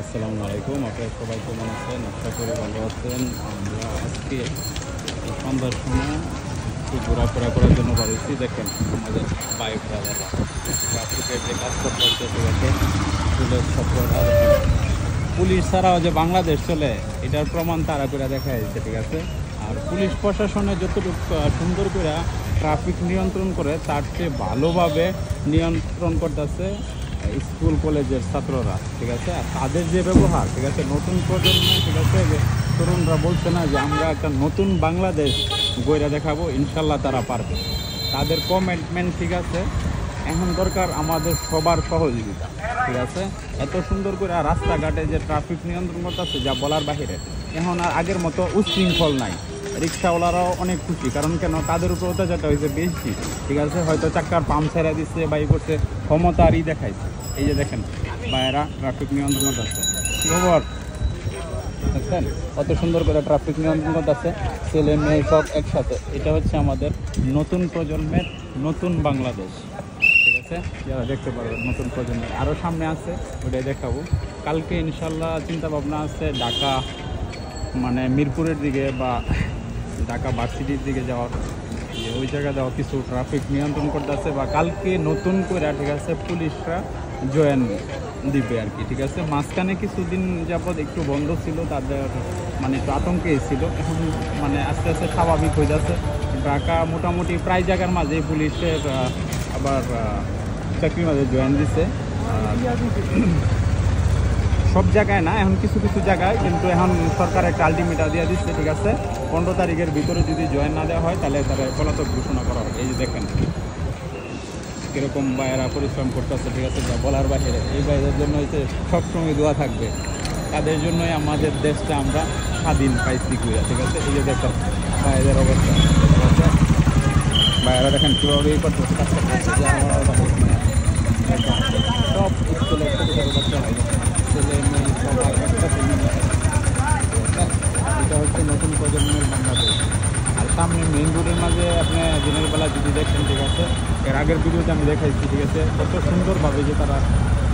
আসসালামু আলাইকুম। আপনারা সবাই কেমন আছেন? আশা করি ভালো আছেন। আমরা আজকে সন্ধ্যার সময় একটু ঘোরাফেরা করার জন্য বাড়িছি। দেখেন আমাদের বাইক দাদারা ট্রাফিকের যে কাজ করতে হচ্ছে, ঠিক আছে, পুলিশ ছাত্ররা পুলিশ ছাড়াও যে বাংলাদেশ চলে এটার প্রমাণ তারা করে দেখা যাচ্ছে, ঠিক আছে। আর পুলিশ প্রশাসনে যতটুকু সুন্দর করে ট্রাফিক নিয়ন্ত্রণ করে তার চেয়ে ভালোভাবে নিয়ন্ত্রণ করতেছে স্কুল কলেজের ছাত্ররা, ঠিক আছে। আর তাদের যে ব্যবহার, ঠিক আছে, নতুন প্রজন্ম, ঠিক আছে, যে তরুণরা বলছে না যে আমরা একটা নতুন বাংলাদেশ গইরা দেখাবো, ইনশাল্লাহ তারা পারবে। তাদের কমিটমেন্ট, ঠিক আছে। এখন দরকার আমাদের সবার সহযোগিতা, ঠিক আছে। এত সুন্দর করে রাস্তাঘাটে যে ট্রাফিক নিয়ন্ত্রণ করতেছে যা বলার বাহিরে। এখন আর আগের মতো উচ্ছৃঙ্খল নাই। রিক্সাওয়ালারাও অনেক খুশি, কারণ কেন, তাদের উপর অত্যাচারটা হয়েছে বেশি, ঠিক আছে। হয়তো চাক্কার পাম্প ছেড়ে দিচ্ছে বা ই করছে, ক্ষমতারই দেখাইছে। এই যে দেখেন ভাইয়েরা ট্রাফিক নিয়ন্ত্রণ করতেছে, খবর দেখছেন কত সুন্দর করে ট্রাফিক নিয়ন্ত্রণ করতেছে, ছেলে মেয়ে সব একসাথে। এটা হচ্ছে আমাদের নতুন প্রজন্মের নতুন বাংলাদেশ, ঠিক আছে। যারা দেখতে পারবেন নতুন প্রজন্মের আরও সামনে আছে, ওটাই দেখাবো কালকে ইনশাল্লাহ। চিন্তা ভাবনা আছে ঢাকা, মানে মিরপুরের দিকে বা ঢাকা ভার্সিটির দিকে যাওয়ার, যে ওই জায়গায় দেওয়া কিছু ট্রাফিক নিয়ন্ত্রণ করতেছে, বা কালকে নতুন করে, ঠিক আছে, পুলিশরা জয়েন দিবে আর কি, ঠিক আছে। মাঝখানে কিছুদিন যাবৎ একটু বন্ধ ছিল, তাদের মানে একটু আতঙ্কে ছিল। এখন মানে আস্তে আস্তে স্বাভাবিক হয়ে যাচ্ছে। ঢাকা মোটামুটি প্রায় জায়গার মাঝে পুলিশের আবার চাকরির মাঝে জয়েন দিছে। সব জায়গায় না, এখন কিছু কিছু জায়গায়, কিন্তু এখন সরকার একটা আলটিমেটাম দিয়ে দিচ্ছে, ঠিক আছে। 15 তারিখের ভিতরে যদি জয়েন না দেওয়া হয় তাহলে তারা পলাতক ঘোষণা করা হয়। এই যে দেখেন কীরকম বাইরা পরিশ্রম করতেছে, ঠিক আছে, যা বলার বাইরে। এই বাইরের জন্য হচ্ছে সবসময় দোয়া থাকবে, তাদের জন্যই আমাদের দেশটা আমরা স্বাধীন পাইছি কইরা, ঠিক আছে। এই যে দেখেন বাইরের অবস্থা, ঠিক আছে। বাইরা দেখেন কীভাবে এই করতেছে, কাজটা করছে, যে আমার সব স্কুলের ছোটো ছোটো বাচ্চা হয়, ছেলে মেয়ে সবাই একসাথে মিলে। এটা হচ্ছে নতুন প্রজন্মের বাংলাদেশ। আর সামনে মেইন রোডের মাঝে আপনি দিনের বেলা যদি দেখেন, ঠিক আছে, এর আগের ভিডিওতে আমি দেখাইছি, ঠিক আছে, কত সুন্দরভাবে যে তারা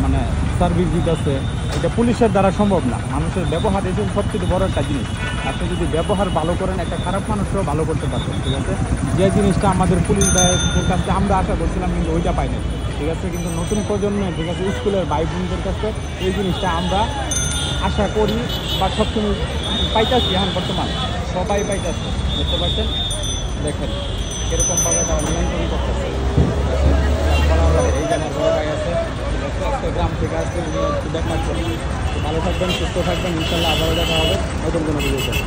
মানে সার্ভিস দিতেছে। এটা পুলিশের দ্বারা সম্ভব না, মানুষের ব্যবহার এসে সবচেয়ে বড় একটা জিনিস। আপনি যদি ব্যবহার ভালো করেন, একটা খারাপ মানুষও ভালো করতে পারবেন, ঠিক আছে। যে জিনিসটা আমাদের পুলিশ ভাইয়ের কাছে আমরা আশা করছিলাম, কিন্তু ওইটা পাই না, ঠিক আছে। কিন্তু নতুন প্রজন্মে, ঠিক আছে, স্কুলের ভাই বোনদের কাছে এই জিনিসটা আমরা আশা করি বা সবসময় পাইতেছি। এখন বর্তমান সবাই পাইতেছে, বুঝতে পারছেন। দেখেন এরকমভাবে তারা নিয়ন্ত্রণ করতেছে। এই যে আমার বড় ভাই আছে, গ্রাম থেকে আসছে, উনি দেখাচ্ছেন। ভালো থাকবেন, সুস্থ থাকবেন, ইনশাল্লাহ আবারও দেখা হবে নতুন কোনো ভিডিওতে।